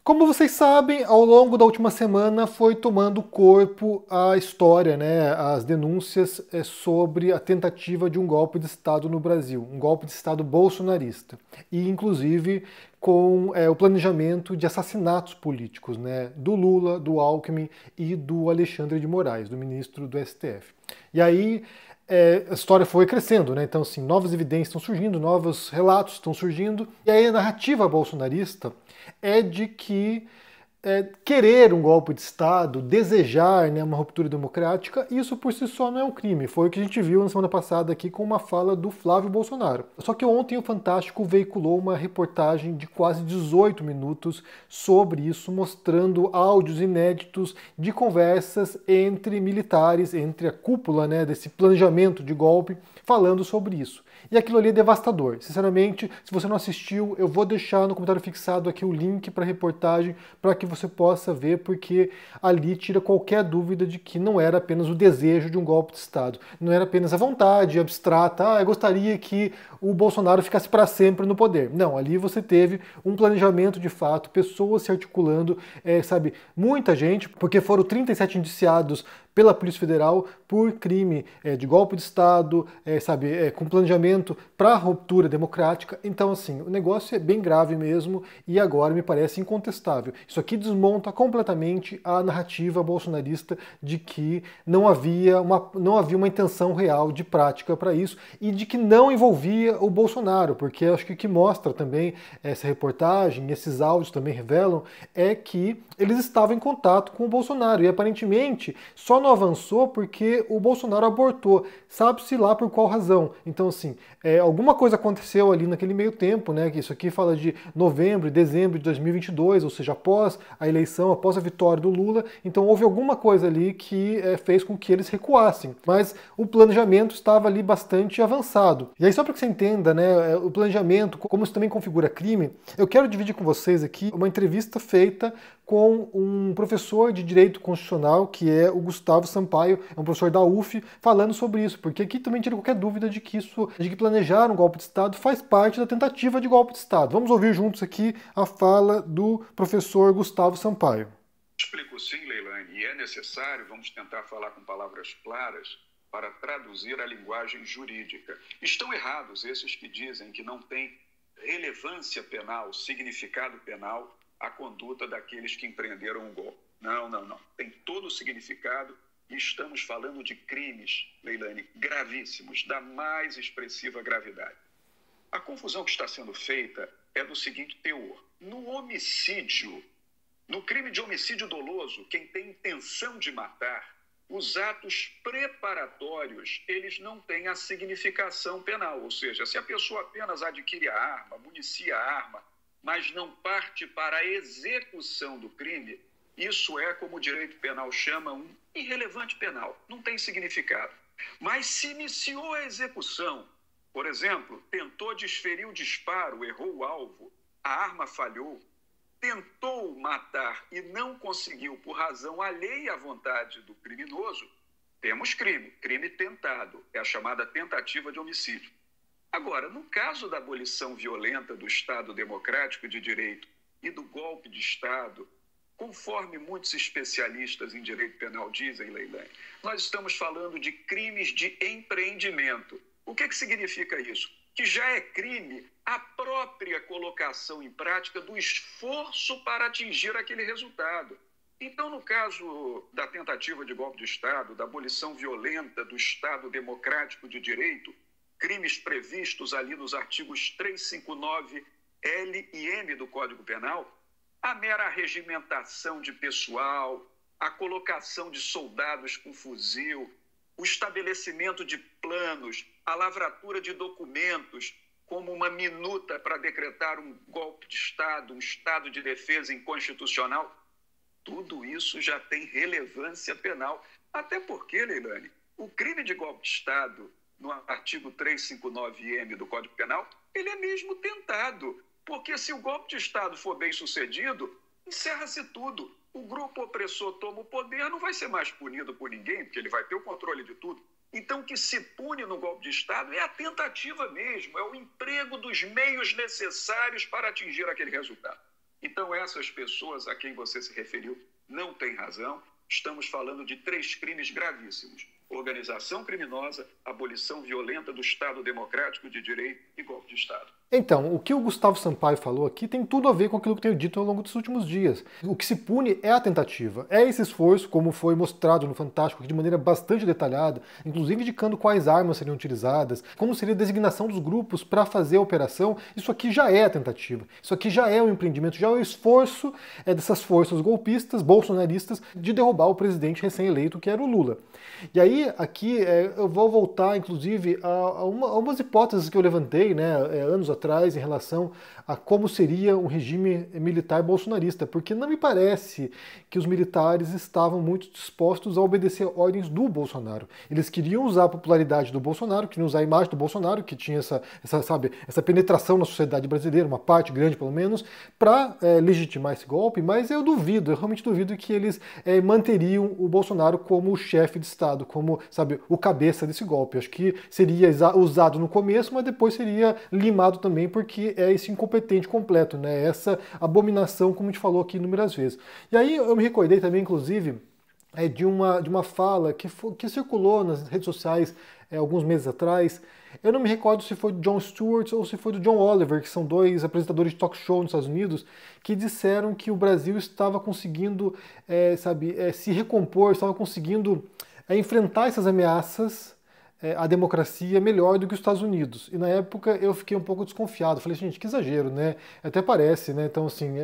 Como vocês sabem, ao longo da última semana foi tomando corpo a história, né, as denúncias sobre a tentativa de um golpe de Estado no Brasil, um golpe de Estado bolsonarista, e inclusive com o planejamento de assassinatos políticos, né, do Lula, do Alckmin e do Alexandre de Moraes, do ministro do STF. E aí a história foi crescendo, né? Então, assim, novas evidências estão surgindo, novos relatos estão surgindo, e aí a narrativa bolsonarista é de que querer um golpe de Estado, desejar, né, uma ruptura democrática, isso por si só não é um crime. Foi o que a gente viu na semana passada aqui com uma fala do Flávio Bolsonaro. Só que ontem o Fantástico veiculou uma reportagem de quase 18 minutos sobre isso, mostrando áudios inéditos de conversas entre militares, entre a cúpula, né, desse planejamento de golpe, falando sobre isso. E aquilo ali é devastador. Sinceramente, se você não assistiu, eu vou deixar no comentário fixado aqui o link para a reportagem para que você possa ver, porque ali tira qualquer dúvida de que não era apenas o desejo de um golpe de Estado, não era apenas a vontade abstrata, eu gostaria que o Bolsonaro ficasse para sempre no poder. Não, ali você teve um planejamento de fato, pessoas se articulando, sabe, muita gente, porque foram 37 indiciados pela Polícia Federal por crime de golpe de Estado, sabe, com planejamento para ruptura democrática. Então, assim, o negócio é bem grave mesmo e agora me parece incontestável. Isso aqui desmonta completamente a narrativa bolsonarista de que não havia uma intenção real de prática para isso e de que não envolvia o Bolsonaro, porque acho que o que mostra também essa reportagem, esses áudios também revelam, é que eles estavam em contato com o Bolsonaro e aparentemente só não avançou porque o Bolsonaro abortou, sabe-se lá por qual razão. Então, assim, alguma coisa aconteceu ali naquele meio tempo, né? Que isso aqui fala de novembro e dezembro de 2022, ou seja, após a eleição, após a vitória do Lula. Então, houve alguma coisa ali que fez com que eles recuassem. Mas o planejamento estava ali bastante avançado. E aí, só para que você entenda, né, o planejamento, como isso também configura crime, eu quero dividir com vocês aqui uma entrevista feita com um professor de Direito Constitucional, que é o Gustavo Sampaio, é um professor da UF, falando sobre isso, porque aqui também tira qualquer dúvida de que planejar um golpe de Estado faz parte da tentativa de golpe de Estado. Vamos ouvir juntos aqui a fala do professor Gustavo Sampaio. Explico sim, Leilani, e é necessário, vamos tentar falar com palavras claras, para traduzir a linguagem jurídica. Estão errados esses que dizem que não tem relevância penal, significado penal, a conduta daqueles que empreenderam o golpe. Não, não, não. Tem todo o significado e estamos falando de crimes, Leilani, gravíssimos, da mais expressiva gravidade. A confusão que está sendo feita é do seguinte teor. No homicídio, no crime de homicídio doloso, quem tem intenção de matar, os atos preparatórios, eles não têm a significação penal. Ou seja, se a pessoa apenas adquire a arma, municia a arma, mas não parte para a execução do crime, isso é, como o direito penal chama, um irrelevante penal, não tem significado. Mas se iniciou a execução, por exemplo, tentou desferir o disparo, errou o alvo, a arma falhou, tentou matar e não conseguiu por razão alheia à vontade do criminoso, temos crime, crime tentado, é a chamada tentativa de homicídio. Agora, no caso da abolição violenta do Estado Democrático de Direito e do golpe de Estado, conforme muitos especialistas em direito penal dizem, Leilani, nós estamos falando de crimes de empreendimento. O que significa isso? Que já é crime a própria colocação em prática do esforço para atingir aquele resultado. Então, no caso da tentativa de golpe de Estado, da abolição violenta do Estado Democrático de Direito, crimes previstos ali nos artigos 359 L e M do Código Penal, a mera regimentação de pessoal, a colocação de soldados com fuzil, o estabelecimento de planos, a lavratura de documentos, como uma minuta para decretar um golpe de Estado, um estado de defesa inconstitucional, tudo isso já tem relevância penal. Até porque, Leilani, o crime de golpe de Estado, no artigo 359-M do Código Penal, ele é mesmo tentado. Porque se o golpe de Estado for bem sucedido, encerra-se tudo. O grupo opressor toma o poder, não vai ser mais punido por ninguém, porque ele vai ter o controle de tudo. Então, o que se pune no golpe de Estado é a tentativa mesmo, é o emprego dos meios necessários para atingir aquele resultado. Então, essas pessoas a quem você se referiu não têm razão. Estamos falando de 3 crimes gravíssimos: organização criminosa, abolição violenta do Estado democrático de direito e golpe de Estado. Então, o que o Gustavo Sampaio falou aqui tem tudo a ver com aquilo que eu tenho dito ao longo dos últimos dias. O que se pune é a tentativa, é esse esforço, como foi mostrado no Fantástico de maneira bastante detalhada, inclusive indicando quais armas seriam utilizadas, como seria a designação dos grupos para fazer a operação. Isso aqui já é a tentativa, isso aqui já é o empreendimento, já é o esforço dessas forças golpistas, bolsonaristas, de derrubar o presidente recém-eleito, que era o Lula. E aí, aqui, eu vou voltar, inclusive, a umas hipóteses que eu levantei, né, anos atrás, em relação a como seria um regime militar bolsonarista, porque não me parece que os militares estavam muito dispostos a obedecer ordens do Bolsonaro. Eles queriam usar a popularidade do Bolsonaro, queriam usar a imagem do Bolsonaro, que tinha essa penetração na sociedade brasileira, uma parte grande pelo menos, para legitimar esse golpe, mas eu realmente duvido que eles manteriam o Bolsonaro como o chefe de Estado, como, sabe, o cabeça desse golpe. Acho que seria usado no começo, mas depois seria limado também, porque é esse incompetente completo, né? Essa abominação, como a gente falou aqui inúmeras vezes. E aí eu me recordei também, inclusive, de uma fala que circulou nas redes sociais alguns meses atrás. Eu não me recordo se foi do Jon Stewart ou se foi do John Oliver, que são 2 apresentadores de talk show nos Estados Unidos, que disseram que o Brasil estava conseguindo se recompor, estava conseguindo enfrentar essas ameaças à democracia melhor do que os Estados Unidos. E na época eu fiquei um pouco desconfiado. Falei, gente, que exagero, né? Até parece, né? Então, assim,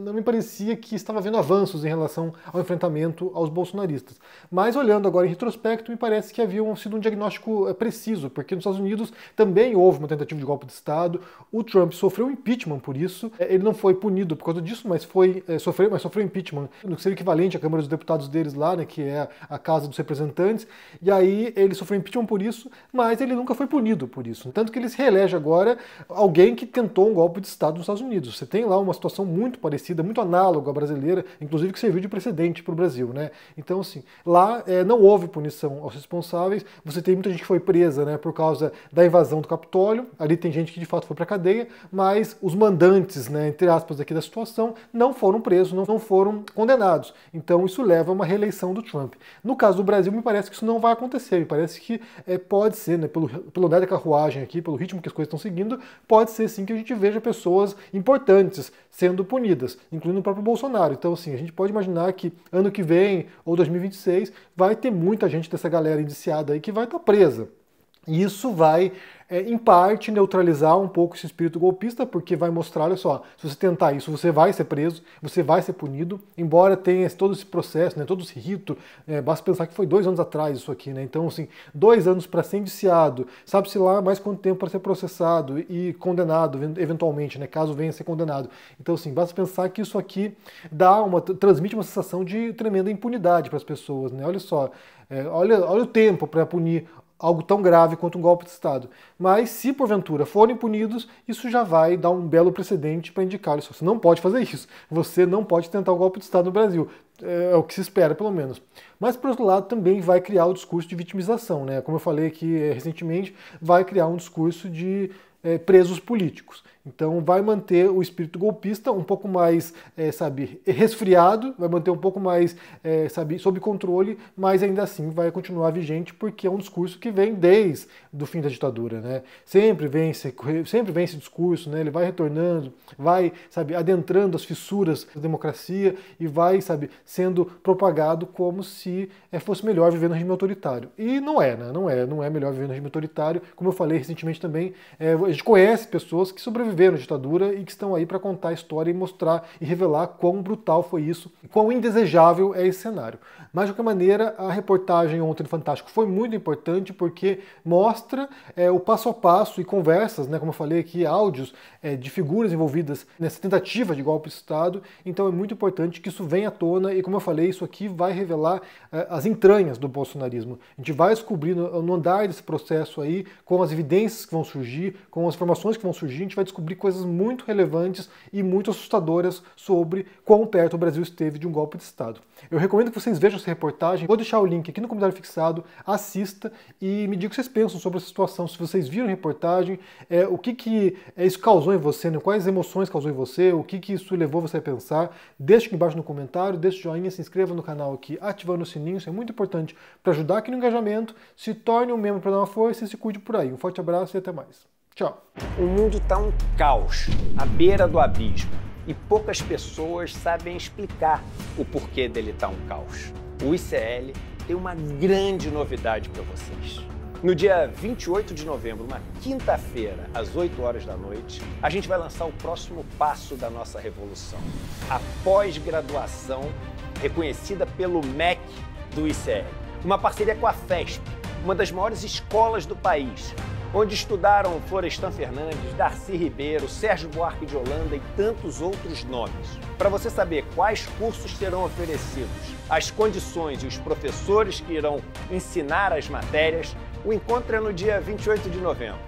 não me parecia que estava havendo avanços em relação ao enfrentamento aos bolsonaristas. Mas, olhando agora em retrospecto, me parece que havia sido um diagnóstico preciso, porque nos Estados Unidos também houve uma tentativa de golpe de Estado. O Trump sofreu impeachment por isso. Ele não foi punido por causa disso, mas sofreu impeachment no que seria equivalente à Câmara dos Deputados deles lá, né? Que é a Casa dos Representantes. E aí ele sofreu impeachment por isso, mas ele nunca foi punido por isso. Tanto que ele se reelege agora alguém que tentou um golpe de Estado nos Estados Unidos. Você tem lá uma situação muito parecida, muito análoga à brasileira, inclusive que serviu de precedente para o Brasil, né? Então, assim, lá não houve punição aos responsáveis. Você tem muita gente que foi presa, né, por causa da invasão do Capitólio. Ali tem gente que de fato foi para a cadeia, mas os mandantes, né, entre aspas, aqui da situação, não foram presos, não foram condenados. Então, isso leva a uma reeleição do Trump. No caso do Brasil, me parece que isso não vai acontecer. Me parece que pode ser, né, pelo andar da carruagem aqui, pelo ritmo que as coisas estão seguindo, pode ser sim que a gente veja pessoas importantes sendo punidas, incluindo o próprio Bolsonaro. Então, assim, a gente pode imaginar que ano que vem, ou 2026, vai ter muita gente dessa galera indiciada aí que vai estar presa. E isso vai, em parte, neutralizar um pouco esse espírito golpista, porque vai mostrar, olha só, se você tentar isso, você vai ser preso, você vai ser punido, embora tenha todo esse processo, né, todo esse rito, basta pensar que foi 2 anos atrás isso aqui, né? Então, assim, 2 anos para ser indiciado, sabe-se lá mais quanto tempo para ser processado e condenado, eventualmente, né, caso venha a ser condenado. Então, assim, basta pensar que isso aqui transmite uma sensação de tremenda impunidade para as pessoas, né? Olha só, olha o tempo para punir algo tão grave quanto um golpe de Estado. Mas se porventura forem punidos, isso já vai dar um belo precedente para indicar isso. Você não pode fazer isso. Você não pode tentar um golpe de Estado no Brasil. É o que se espera, pelo menos. Mas, por outro lado, também vai criar o discurso de vitimização, né? Como eu falei aqui recentemente, vai criar um discurso de presos políticos. Então vai manter o espírito golpista um pouco mais, resfriado, vai manter um pouco mais, sob controle, mas ainda assim vai continuar vigente porque é um discurso que vem desde o fim da ditadura, né? Sempre vem esse discurso, né? Ele vai retornando, vai, adentrando as fissuras da democracia e vai, sendo propagado como se fosse melhor viver no regime autoritário. E não é, né? Não é melhor viver no regime autoritário. Como eu falei recentemente também, a gente conhece pessoas que sobreviveram à ditadura e que estão aí para contar a história e mostrar e revelar quão brutal foi isso e quão indesejável é esse cenário. Mas, de qualquer maneira, a reportagem ontem no Fantástico foi muito importante porque mostra o passo a passo e conversas, né, como eu falei aqui, áudios de figuras envolvidas nessa tentativa de golpe de Estado. Então é muito importante que isso venha à tona e, como eu falei, isso aqui vai revelar as entranhas do bolsonarismo. A gente vai descobrir no andar desse processo aí, com as evidências que vão surgir, com as informações que vão surgir, a gente vai descobrir descobrir coisas muito relevantes e muito assustadoras sobre quão perto o Brasil esteve de um golpe de Estado. Eu recomendo que vocês vejam essa reportagem, vou deixar o link aqui no comentário fixado, assista e me diga o que vocês pensam sobre essa situação, se vocês viram a reportagem, o que isso causou em você, né? Quais emoções causou em você, o que isso levou você a pensar. Deixe aqui embaixo no comentário, deixe o joinha, se inscreva no canal aqui, ativando o sininho, isso é muito importante para ajudar aqui no engajamento, se torne um membro para dar uma força e se cuide por aí. Um forte abraço e até mais. Tchau. O mundo está um caos, à beira do abismo, e poucas pessoas sabem explicar o porquê dele estar um caos. O ICL tem uma grande novidade para vocês. No dia 28 de novembro, uma quinta-feira, às 8 horas da noite, a gente vai lançar o próximo passo da nossa revolução. A pós-graduação reconhecida pelo MEC do ICL. Uma parceria com a FESP, uma das maiores escolas do país, onde estudaram Florestan Fernandes, Darcy Ribeiro, Sérgio Buarque de Holanda e tantos outros nomes. Para você saber quais cursos serão oferecidos, as condições e os professores que irão ensinar as matérias, o encontro é no dia 28 de novembro.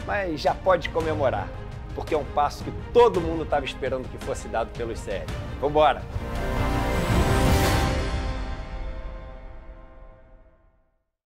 Mas já pode comemorar, porque é um passo que todo mundo estava esperando que fosse dado pelo ICL. Vambora!